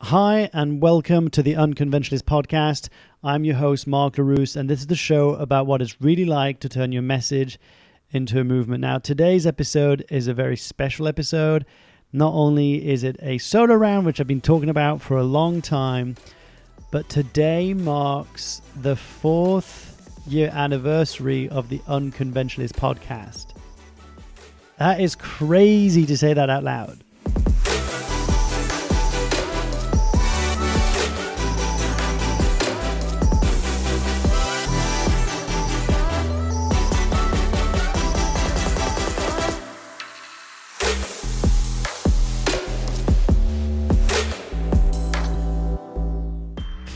Hi, and welcome to the Unconventionalists podcast. I'm your host, Mark Leruste, and this is the show about what it's really like to turn your message into a movement. Now, today's episode is a very special episode. Not only is it a solo round, which I've been talking about for a long time, but today marks the 4th year anniversary of the Unconventionalists podcast. That is crazy to say that out loud.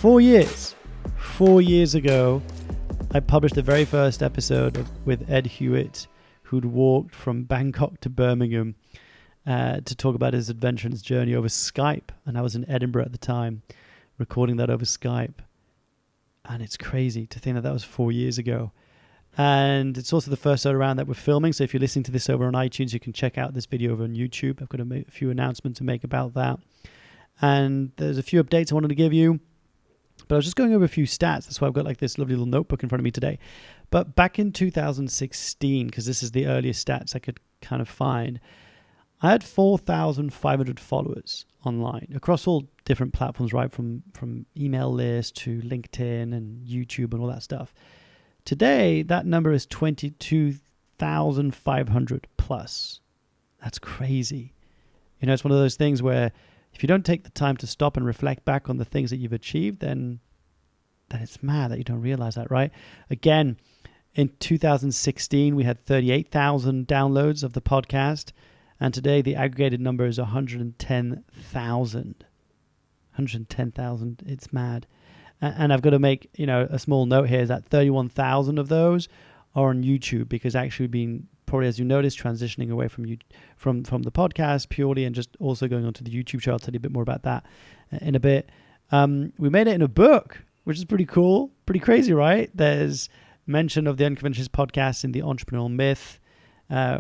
4 years. 4 years ago, I published the very first episode with Ed Hewitt, who'd walked from Bangkok to Birmingham to talk about his adventure and his journey over Skype. And I was in Edinburgh at the time, recording that over Skype. And it's crazy to think that that was 4 years ago. And it's also the first solo round that we're filming. So if you're listening to this over on iTunes, you can check out this video over on YouTube. I've got a few announcements to make about that. And there's a few updates I wanted to give you. But I was just going over a few stats. That's why I've got like this lovely little notebook in front of me today. But back in 2016, because this is the earliest stats I could kind of find, I had 4,500 followers online across all different platforms, right? From email lists to LinkedIn and YouTube and all that stuff. Today, that number is 22,500 plus. That's crazy. You know, it's one of those things where if you don't take the time to stop and reflect back on the things that you've achieved, then it's mad that you don't realize that, right? Again, in 2016, we had 38,000 downloads of the podcast. And today, the aggregated number is 110,000. 110,000. It's mad. And I've got to make, a small note here is that 31,000 of those are on YouTube because actually we've been probably, as you noticed, transitioning away from the podcast purely and just also going onto the YouTube show. I'll tell you a bit more about that in a bit. We made it in a book, which is pretty cool, pretty crazy, right? There's mention of the Unconventionalists podcast in the Entrepreneurial Myth,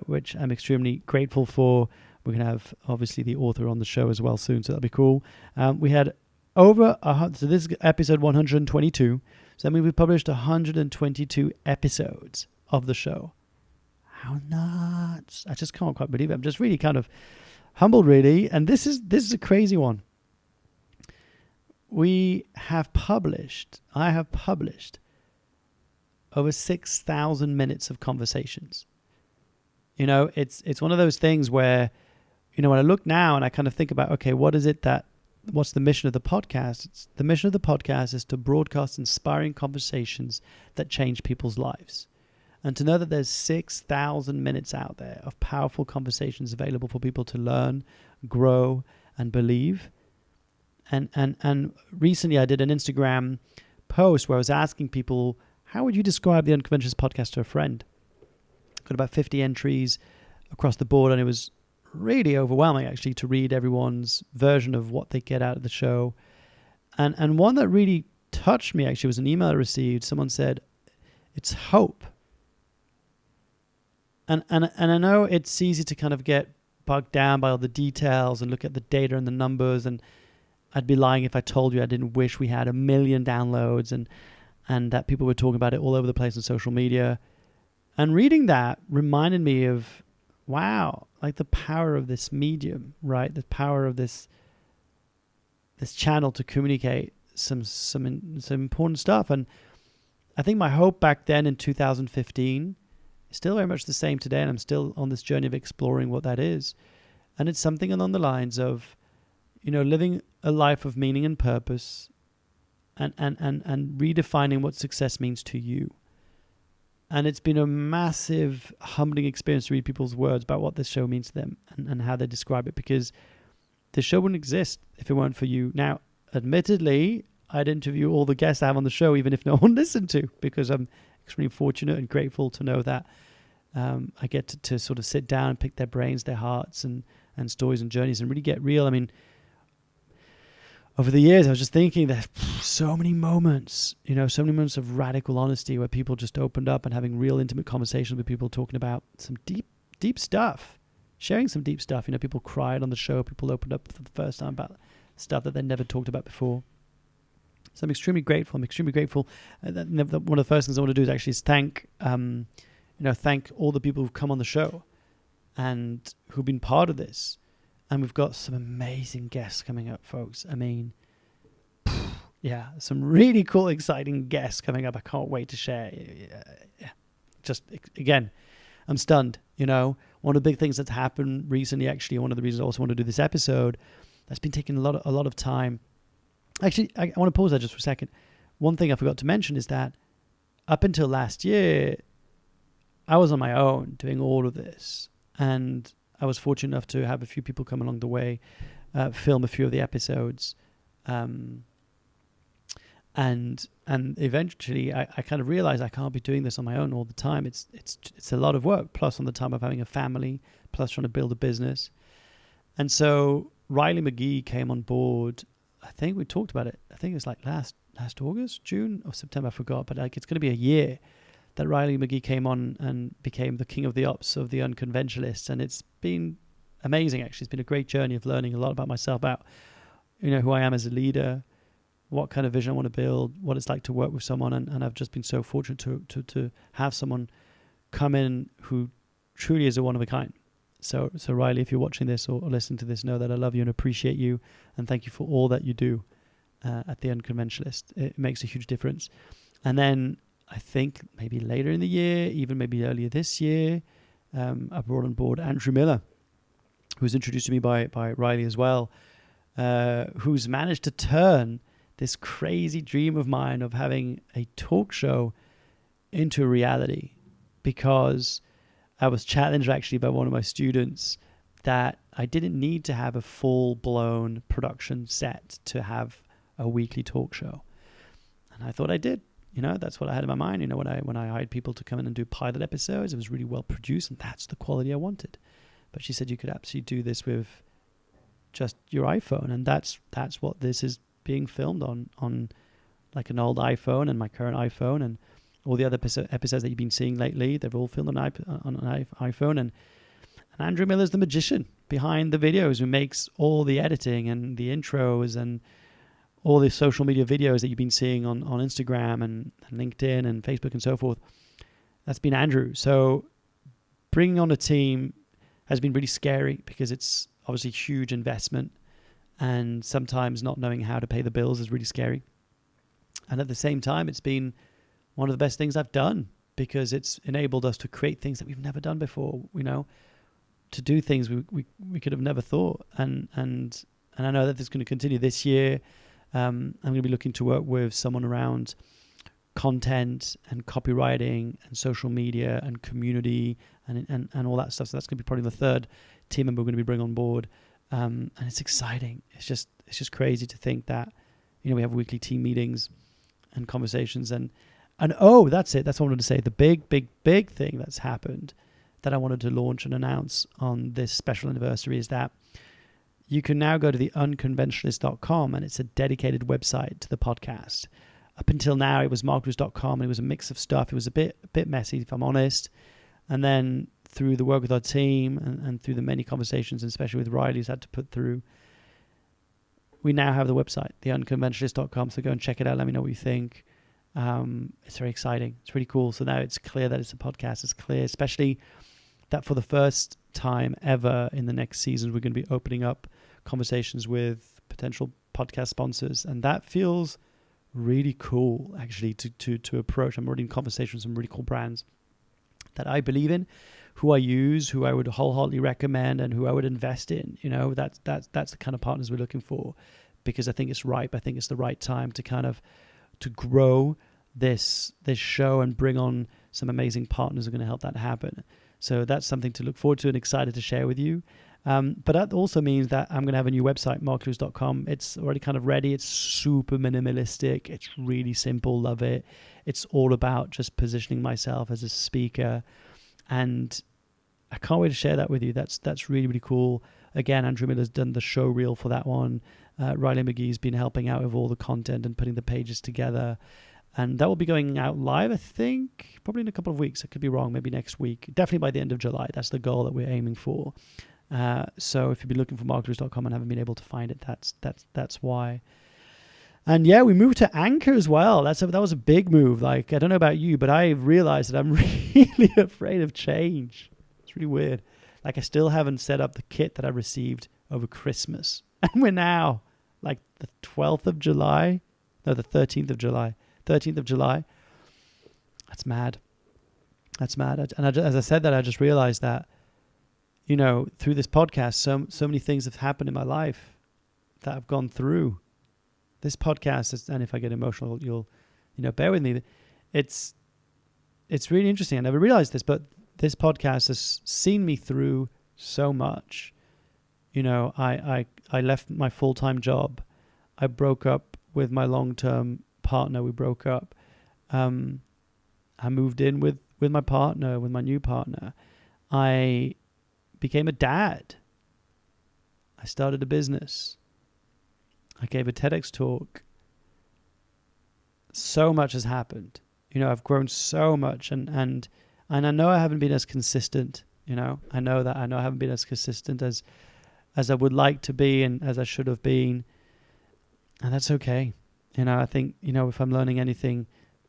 which I'm extremely grateful for. We're going to have, obviously, the author on the show as well soon, so that'll be cool. We had so this is episode 122. So that means we published 122 episodes of the show. How nuts. I just can't quite believe it. I'm just really kind of humbled, really. And this is a crazy one. I have published over 6,000 minutes of conversations. It's one of those things where, when I look now and I kind of think about, okay, what's the mission of the podcast? The mission of the podcast is to broadcast inspiring conversations that change people's lives. And to know that there's 6,000 minutes out there of powerful conversations available for people to learn, grow, and believe. And recently I did an Instagram post where I was asking people, how would you describe the Unconventionalists podcast to a friend? Got about 50 entries across the board, and it was really overwhelming actually to read everyone's version of what they get out of the show. And one that really touched me actually was an email I received. Someone said, it's hope. And I know it's easy to kind of get bogged down by all the details and look at the data and the numbers, and I'd be lying if I told you I didn't wish we had 1 million downloads and that people were talking about it all over the place on social media. And reading that reminded me of, wow, like the power of this medium, right? The power of this channel to communicate some important stuff. And I think my hope back then in 2015 is still very much the same today, and I'm still on this journey of exploring what that is. And it's something along the lines of, living a life of meaning and purpose and redefining what success means to you. And it's been a massive, humbling experience to read people's words about what this show means to them and how they describe it, because the show wouldn't exist if it weren't for you. Now, admittedly, I'd interview all the guests I have on the show, even if no one listened to, because I'm extremely fortunate and grateful to know that I get to sort of sit down and pick their brains, their hearts, and stories and journeys and really get real. I mean, over the years, I was just thinking there's so many moments, so many moments of radical honesty where people just opened up and having real intimate conversations with people talking about some deep stuff, sharing some deep stuff. People cried on the show. People opened up for the first time about stuff that they never talked about before. So I'm extremely grateful. One of the first things I want to do is actually thank all the people who've come on the show and who've been part of this. And we've got some amazing guests coming up, folks. I mean, some really cool, exciting guests coming up. I can't wait to share. Just, again, I'm stunned. One of the big things that's happened recently, actually, one of the reasons I also want to do this episode, that's been taking a lot of time. Actually, I want to pause there just for a second. One thing I forgot to mention is that up until last year, I was on my own doing all of this. And I was fortunate enough to have a few people come along the way, film a few of the episodes. And eventually I kind of realized I can't be doing this on my own all the time. It's a lot of work, plus on the time of having a family, plus trying to build a business. And so Riley McGee came on board. I think we talked about it. I think it was like last August, June or September, I forgot. But it's going to be a year that Riley McGee came on and became the king of the ops of the Unconventionalists. And it's been amazing, actually. It's been a great journey of learning a lot about myself, about, who I am as a leader, what kind of vision I want to build, what it's like to work with someone. And I've just been so fortunate to have someone come in who truly is a one of a kind. So Riley, if you're watching this or listening to this, know that I love you and appreciate you. And thank you for all that you do at the Unconventionalist. It makes a huge difference. And then I think maybe later in the year, even maybe earlier this year, I brought on board Andrew Miller, who was introduced to me by Riley as well, who's managed to turn this crazy dream of mine of having a talk show into a reality, because I was challenged actually by one of my students that I didn't need to have a full-blown production set to have a weekly talk show. And I thought I did. That's what I had in my mind. When I hired people to come in and do pilot episodes, it was really well produced, and that's the quality I wanted. But she said you could absolutely do this with just your iPhone, and that's what this is being filmed on like an old iPhone and my current iPhone, and all the other episodes that you've been seeing lately. They've all filmed on an iPhone, and Andrew Miller's the magician behind the videos, who makes all the editing and the intros and all the social media videos that you've been seeing on Instagram and LinkedIn and Facebook and so forth. That's been Andrew. So bringing on a team has been really scary, because it's obviously huge investment, and sometimes not knowing how to pay the bills is really scary. And at the same time, it's been one of the best things I've done, because it's enabled us to create things that we've never done before, to do things we could have never thought. And I know that this is going to continue this year. I'm going to be looking to work with someone around content and copywriting and social media and community and all that stuff. So that's going to be probably the third team member we're going to be bringing on board. And it's exciting. It's just crazy to think that, we have weekly team meetings and conversations and that's it. That's what I wanted to say. The big thing that's happened that I wanted to launch and announce on this special anniversary is that you can now go to the unconventionalist.com, and it's a dedicated website to the podcast. Up until now, it was markleruste.com, and it was a mix of stuff. It was a bit messy, if I'm honest. And then through the work with our team and through the many conversations, and especially with Riley, who's had to put through, we now have the website, the unconventionalist.com. So go and check it out. Let me know what you think. It's very exciting. It's really cool. So now it's clear that it's a podcast. It's clear, especially that for the first time ever in the next season, we're going to be opening up conversations with potential podcast sponsors. And that feels really cool, actually, to approach. I'm already in conversation with some really cool brands that I believe in, who I use, who I would wholeheartedly recommend, and who I would invest in. That's the kind of partners we're looking for, because I think it's ripe. I think it's the right time to grow this show and bring on some amazing partners who are going to help that happen. So that's something to look forward to and excited to share with you. But that also means that I'm going to have a new website, markleruste.com. It's already kind of ready. It's super minimalistic. It's really simple. Love it. It's all about just positioning myself as a speaker. And I can't wait to share that with you. That's really, really cool. Again, Andrew Miller's done the show reel for that one. Riley McGee's been helping out with all the content and putting the pages together. And that will be going out live, I think, probably in a couple of weeks. I could be wrong, maybe next week. Definitely by the end of July. That's the goal that we're aiming for. So if you've been looking for markleruste.com and haven't been able to find it, that's why. And yeah, we moved to Anchor as well. That was a big move. Like, I don't know about you, but I realized that I'm really afraid of change. It's really weird. Like, I still haven't set up the kit that I received over Christmas. And we're now like the 12th of July. No, the 13th of July. 13th of July. That's mad. That's mad. And as I said that, I just realized that, you know, through this podcast, so many things have happened in my life that I've gone through. This podcast is, and if I get emotional, you'll, bear with me. It's really interesting. I never realized this, but this podcast has seen me through so much. You know, I left my full-time job. I broke up with my long-term partner. We broke up. I moved in with my partner, with my new partner. I became a dad. I started a business. I gave a TEDx talk. So much has happened. You know, I've grown so much, and I know I haven't been as consistent. You know, I know I haven't been as consistent as I would like to be and as I should have been, and that's okay. You know, I think, if I'm learning anything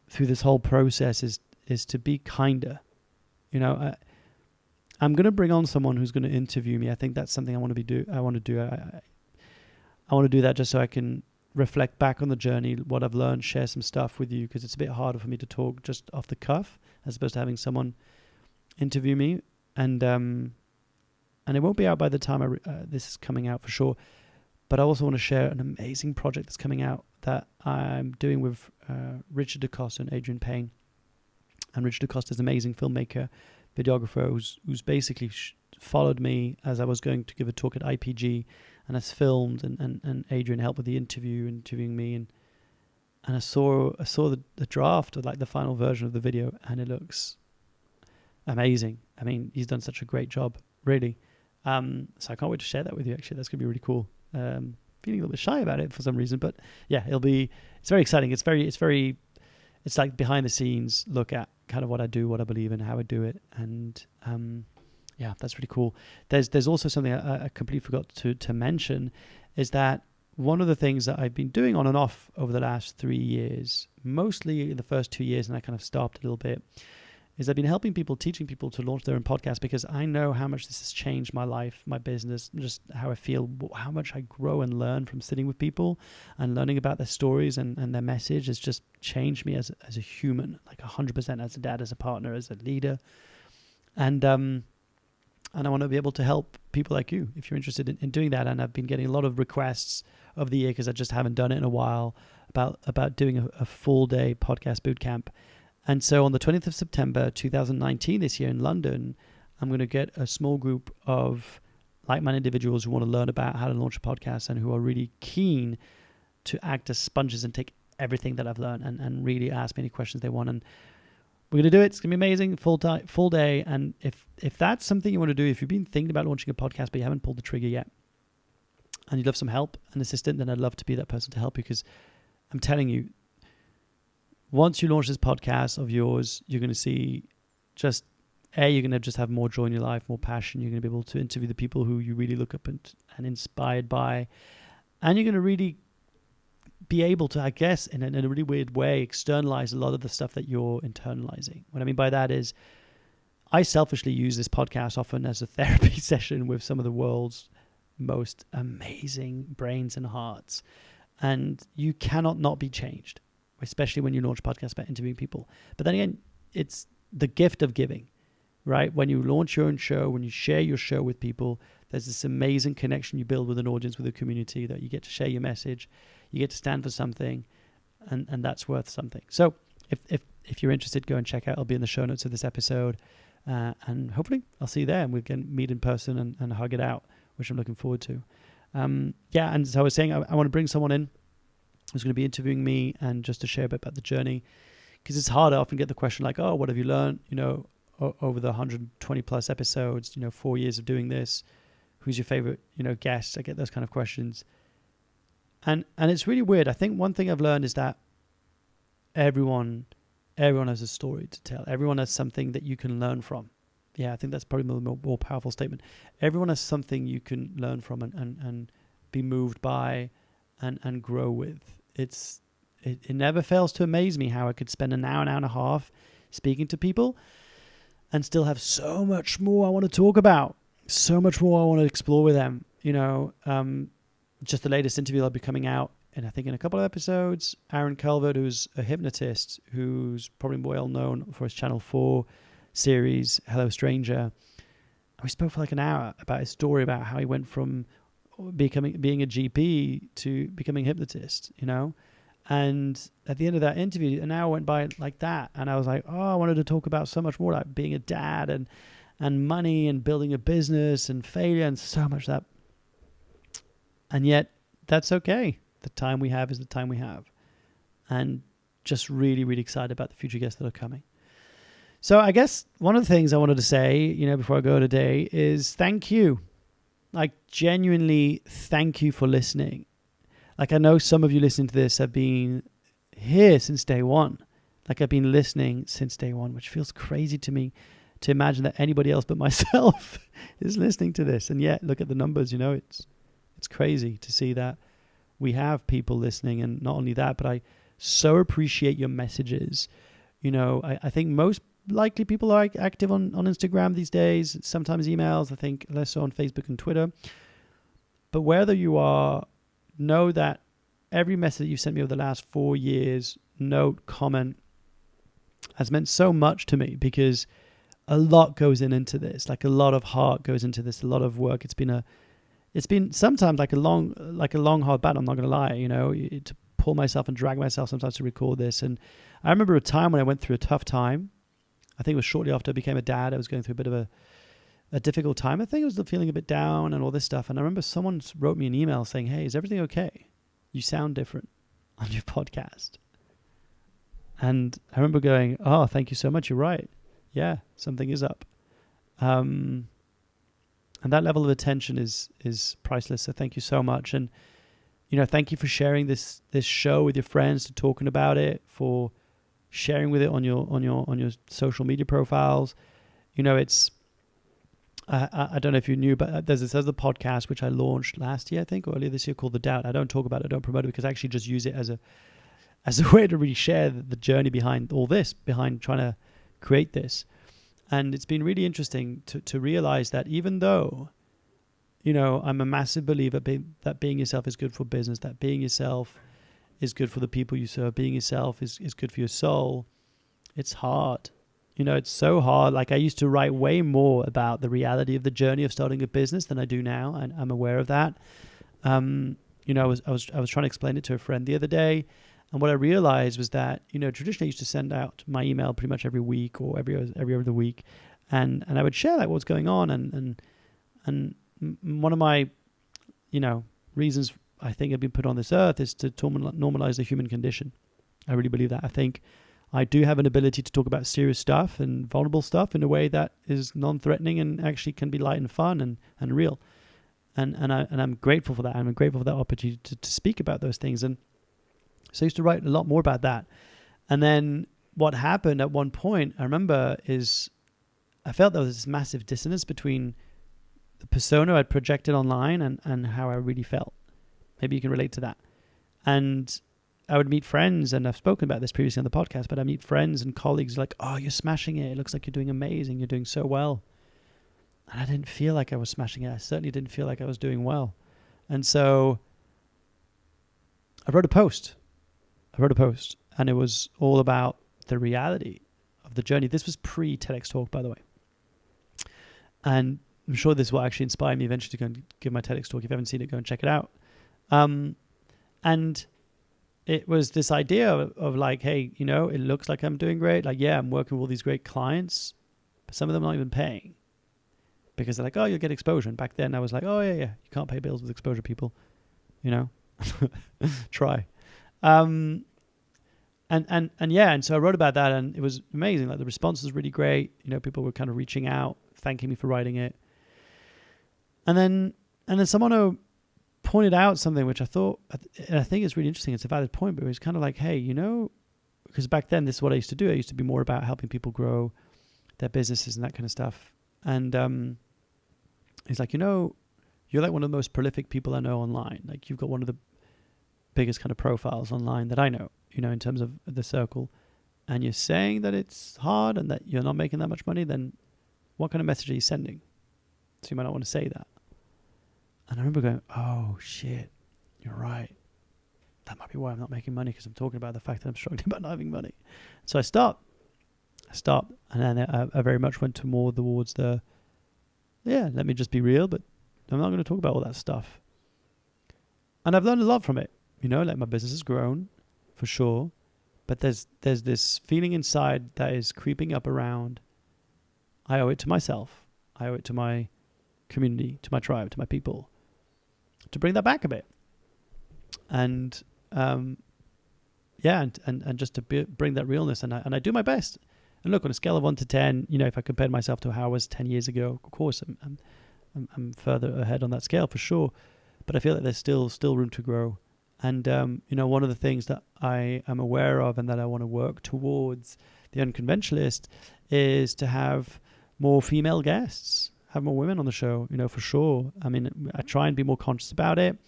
through this whole process is to be kinder. You know, I'm going to bring on someone who's going to interview me. I think that's something I want to do. I want to do that just so I can reflect back on the journey, what I've learned, share some stuff with you, because it's a bit harder for me to talk just off the cuff as opposed to having someone interview me. And it won't be out by the time this is coming out for sure. But I also want to share an amazing project that's coming out that I'm doing with Richard DeCosta and Adrian Payne. And Richard DeCosta is an amazing filmmaker, videographer who's basically followed me as I was going to give a talk at IPG, and has filmed, and Adrian helped with the interviewing me, and I saw the draft, or like the final version of the video, and it looks amazing. I mean, he's done such a great job, really. So I can't wait to share that with you. Actually, that's gonna be really cool. Feeling a little bit shy about it for some reason, but yeah, it's very exciting. It's like behind the scenes look at kind of what I do, what I believe in, how I do it, and yeah, that's really cool. There's also something I completely forgot to mention, is that one of the things that I've been doing on and off over the last 3 years, mostly in the first 2 years, and I kind of stopped a little bit, is I've been teaching people to launch their own podcast, because I know how much this has changed my life, my business, just how I feel, how much I grow and learn from sitting with people and learning about their stories and their message has just changed me as a human, like 100%, as a dad, as a partner, as a leader. And I want to be able to help people like you if you're interested in doing that. And I've been getting a lot of requests over the year, because I just haven't done it in a while, about doing a full day podcast boot camp. And so on the 20th of September 2019, this year in London, I'm going to get a small group of like-minded individuals who want to learn about how to launch a podcast and who are really keen to act as sponges and take everything that I've learned and really ask me any questions they want. And we're going to do it. It's going to be amazing, full day. And if that's something you want to do, if you've been thinking about launching a podcast but you haven't pulled the trigger yet, and you'd love some help and assistance, then I'd love to be that person to help you, because I'm telling you, once you launch this podcast of yours, you're going to see you're going to just have more joy in your life, more passion. You're going to be able to interview the people who you really look up and inspired by. And you're going to really be able to, I guess, in a really weird way, externalize a lot of the stuff that you're internalizing. What I mean by that is, I selfishly use this podcast often as a therapy session with some of the world's most amazing brains and hearts. And you cannot not be changed, especially when you launch podcasts by interviewing people. But then again, it's the gift of giving, right? When you launch your own show, when you share your show with people, there's this amazing connection you build with an audience, with a community, that you get to share your message, you get to stand for something, and that's worth something. So if you're interested, go and check out. I'll be in the show notes of this episode, and hopefully I'll see you there, and we can meet in person and hug it out, which I'm looking forward to. Yeah, and so I was saying I want to bring someone in who's going to be interviewing me, and just to share a bit about the journey, because it's hard. I often get the question like, oh, what have you learned, over the 120 plus episodes, 4 years of doing this, who's your favorite, guest? I get those kind of questions. And it's really weird. I think one thing I've learned is that everyone has a story to tell. Everyone has something that you can learn from. I think that's probably the more powerful statement. Everyone has something you can learn from and be moved by and grow with. It never fails to amaze me how I could spend an hour and a half speaking to people and still have so much more I want to talk about, so much more I want to explore with them. Just the latest interview will be coming out, and I think in a couple of episodes, Aaron Calvert, who's a hypnotist, who's probably well known for his Channel 4 series, Hello Stranger. And we spoke for like an hour about his story about how he went from being a GP to becoming a hypnotist, And at the end of that interview, an hour went by like that. And I was like, I wanted to talk about so much more, like being a dad and money and building a business and failure and so much that. And yet that's okay. The time we have is the time we have. And just really, really excited about the future guests that are coming. So I guess one of the things I wanted to say, before I go today is thank you. Like, genuinely thank you for listening. Like, I know some of you listening to this have been here since day one. Like, I've been listening since day one, which feels crazy to me to imagine that anybody else but myself is listening to this. And yet, look at the numbers, it's crazy to see that we have people listening. And not only that, but I so appreciate your messages. I think most likely people are active on Instagram these days, sometimes emails, I think less so on Facebook and Twitter. But whether you are, know that every message that you've sent me over the last 4 years, note, comment, has meant so much to me, because a lot goes into this, like a lot of heart goes into this, a lot of work. It's been sometimes like a long hard battle, I'm not going to lie, to pull myself and drag myself sometimes to record this. And I remember a time when I went through a tough time. I think it was shortly after I became a dad. I was going through a bit of a difficult time. I think I was feeling a bit down and all this stuff. And I remember someone wrote me an email saying, "Hey, is everything okay? You sound different on your podcast." And I remember going, "Oh, thank you so much. You're right. Yeah, something is up." And that level of attention is priceless. So thank you so much. And, thank you for sharing this show with your friends, to talking about it, for sharing with it on your social media profiles. It's I don't know if you knew, but there's this other podcast which I launched last year, I think, or earlier this year, called The Doubt. I don't talk about it, I don't promote it, because I actually just use it as a way to really share the journey behind all this, behind trying to create this. And it's been really interesting to realize that even though, I'm a massive believer that being yourself is good for business, that being yourself is good for the people you serve, being yourself is good for your soul, it's hard. It's so hard. Like, I used to write way more about the reality of the journey of starting a business than I do now, and I'm aware of that. I was trying to explain it to a friend the other day, and what I realized was that, traditionally I used to send out my email pretty much every week or every other week, and I would share like what's going on, and one of my, reasons I think I've been put on this earth is to normalize the human condition. I really believe that. I think I do have an ability to talk about serious stuff and vulnerable stuff in a way that is non-threatening and actually can be light and fun and real. And I'm grateful for that. I'm grateful for that opportunity to speak about those things. And so I used to write a lot more about that. And then what happened at one point, I remember, is I felt there was this massive dissonance between the persona I'd projected online and how I really felt. Maybe you can relate to that. And I would meet friends, and I've spoken about this previously on the podcast, but I meet friends and colleagues like, "Oh, you're smashing it. It looks like you're doing amazing. You're doing so well." And I didn't feel like I was smashing it. I certainly didn't feel like I was doing well. And so I wrote a post, and it was all about the reality of the journey. This was pre-TEDx talk, by the way. And I'm sure this will actually inspire me eventually to go and give my TEDx talk. If you haven't seen it, go and check it out. And it was this idea of like, hey, it looks like I'm doing great. Like, yeah, I'm working with all these great clients, but some of them are not even paying, because they're like, "Oh, you'll get exposure." And back then I was like, "Oh yeah, you can't pay bills with exposure, people, try." And so I wrote about that, and it was amazing. Like, the response was really great. People were kind of reaching out, thanking me for writing it. And then someone pointed out something which I thought, and I think it's really interesting. It's a valid point, but it was kind of like, hey, because back then this is what I used to do. I used to be more about helping people grow their businesses and that kind of stuff. And he's like, you're like one of the most prolific people I know online. Like, you've got one of the biggest kind of profiles online that I know, in terms of the circle. And you're saying that it's hard and that you're not making that much money, then what kind of message are you sending? So you might not want to say that. And I remember going, oh, shit, you're right. That might be why I'm not making money, because I'm talking about the fact that I'm struggling about not having money. So I stopped. And then I very much went towards let me just be real, but I'm not going to talk about all that stuff. And I've learned a lot from it. Like, my business has grown, for sure. But there's this feeling inside that is creeping up around, I owe it to myself. I owe it to my community, to my tribe, to my people, to bring that back a bit. And and just to bring that realness. And I do my best. And look, on a scale of 1 to 10, if I compared myself to how I was 10 years ago, of course, I'm further ahead on that scale for sure. But I feel like there's still room to grow. And, one of the things that I am aware of and that I want to work towards, the Unconventionalist, is to have more female guests, have more women on the show, for sure. I mean, I try and be more conscious about it,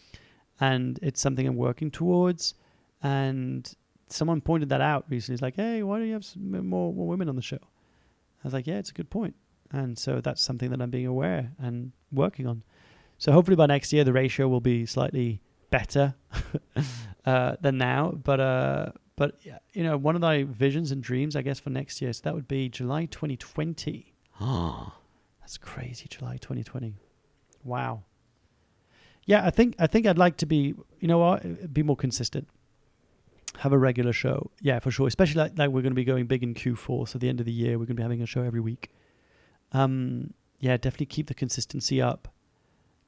and it's something I'm working towards. And someone pointed that out recently. It's like, hey, why don't you have more women on the show? I was like, yeah, it's a good point. And so that's something that I'm being aware and working on. So hopefully by next year, the ratio will be slightly better than now. But one of my visions and dreams, I guess, for next year, so that would be July 2020. That's crazy, July 2020. Wow. Yeah, I think I'd like to be, be more consistent. Have a regular show. Yeah, for sure. Especially like we're going to be going big in Q4. So the end of the year, we're going to be having a show every week. Definitely keep the consistency up.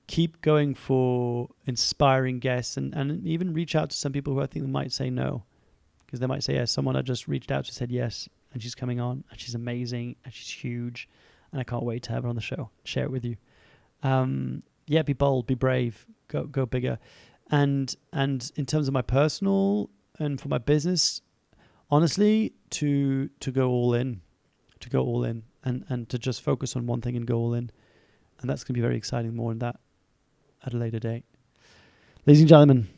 Keep going for inspiring guests, and even reach out to some people who I think might say no. Because they might say yes. Someone I just reached out to said yes, and she's coming on, and she's amazing, and she's huge, and I can't wait to have her on the show, share it with you. Be bold, be brave, go bigger. And in terms of my personal and for my business, honestly, to go all in, and to just focus on one thing and go all in. And that's going to be very exciting, more on that at a later date. Ladies and gentlemen,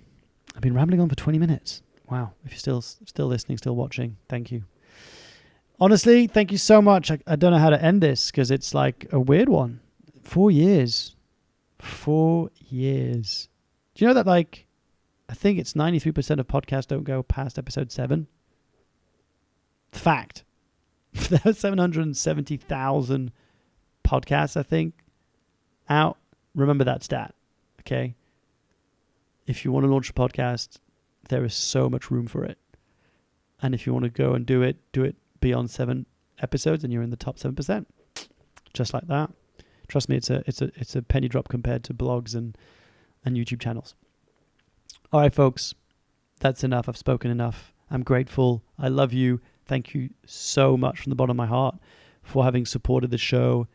I've been rambling on for 20 minutes. Wow. If you're still listening, still watching, thank you. Honestly, thank you so much. I don't know how to end this because it's like a weird one. 4 years. 4 years. Do you know that, like, I think it's 93% of podcasts don't go past episode 7? Fact. There's 770,000 podcasts, I think, out. Remember that stat, okay? If you want to launch a podcast, there is so much room for it. And if you want to go and do it beyond 7 episodes, and you're in the top 7%, just like that. Trust me, it's a penny drop compared to blogs and YouTube channels. All right, folks, that's enough. I've spoken enough. I'm grateful. I love you. Thank you so much from the bottom of my heart for having supported the show.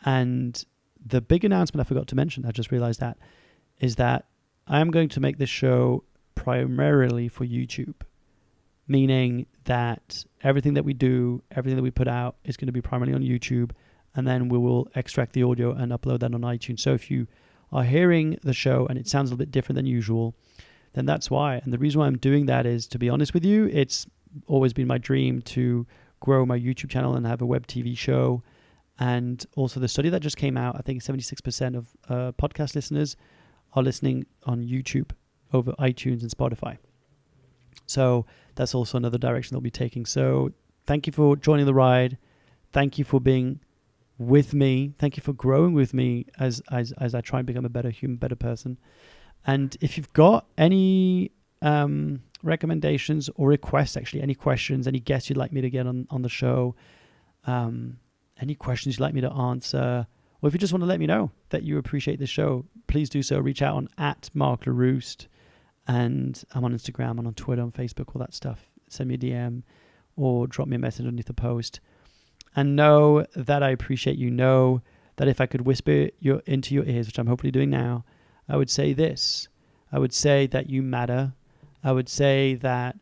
And the big announcement I forgot to mention, I just realized that, is that I am going to make this show primarily for YouTube, meaning that everything that we do, everything that we put out is going to be primarily on YouTube, and then we will extract the audio and upload that on iTunes. So if you are hearing the show and it sounds a little bit different than usual, then that's why. And the reason why I'm doing that is, to be honest with you, it's always been my dream to grow my YouTube channel and have a web TV show. And also the study that just came out, I think 76% of podcast listeners are listening on YouTube over iTunes and Spotify. So that's also another direction they'll be taking. So thank you for joining the ride. Thank you for being with me. Thank you for growing with me as I try and become a better human, better person. And if you've got any recommendations or requests, actually, any questions, any guests you'd like me to get on the show, any questions you'd like me to answer, or if you just want to let me know that you appreciate the show, please do so. Reach out on @Mark Leruste, and I'm on Instagram, I'm on Twitter, on Facebook, all that stuff. Send me a DM or drop me a message underneath the post. And know that I appreciate you. Know that if I could whisper into your ears, which I'm hopefully doing now, I would say this. I would say that you matter. I would say that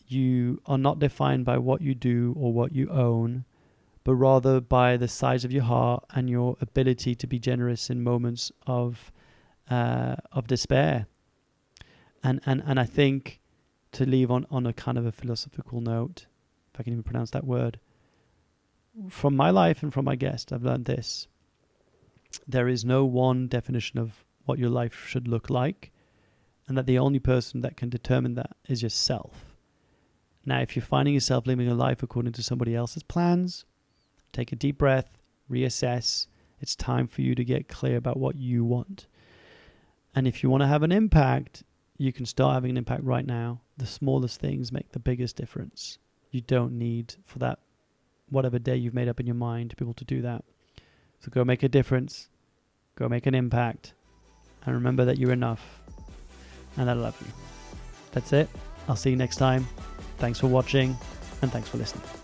you are not defined by what you do or what you own, but rather by the size of your heart and your ability to be generous in moments of despair. And I think, to leave on a kind of a philosophical note, if I can even pronounce that word, from my life and from my guest, I've learned this. There is no one definition of what your life should look like, and that the only person that can determine that is yourself. Now, if you're finding yourself living a life according to somebody else's plans, take a deep breath, reassess. It's time for you to get clear about what you want. And if you want to have an impact, you can start having an impact right now. The smallest things make the biggest difference. You don't need, for that whatever day you've made up in your mind, to be able to do that. So go make a difference. Go make an impact. And remember that you're enough. And I love you. That's it. I'll see you next time. Thanks for watching, and thanks for listening.